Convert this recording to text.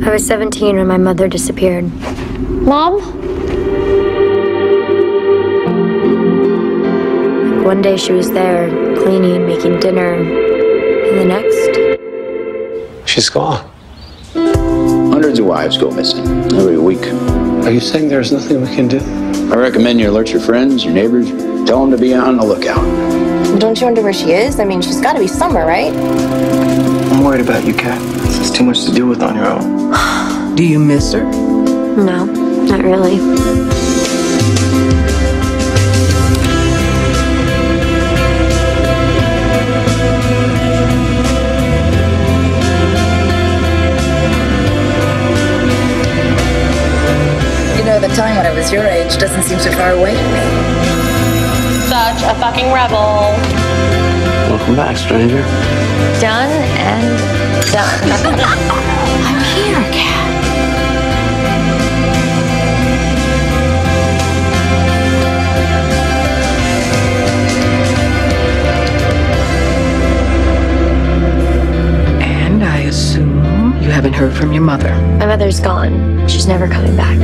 I was 17 when my mother disappeared. Mom? One day she was there, cleaning, making dinner, and the next... She's gone. Hundreds of wives go missing every week. Are you saying there's nothing we can do? I recommend you alert your friends, your neighbors, tell them to be on the lookout. Don't you wonder where she is? I mean, she's got to be somewhere, right? I'm worried about you, Kat. It's too much to deal with on your own. Do you miss her? No, not really. You know, the time when I was your age doesn't seem so far away to me. Such a fucking rebel. Welcome back, stranger. Done and done. I'm here, Kat. And I assume you haven't heard from your mother. My mother's gone. She's never coming back.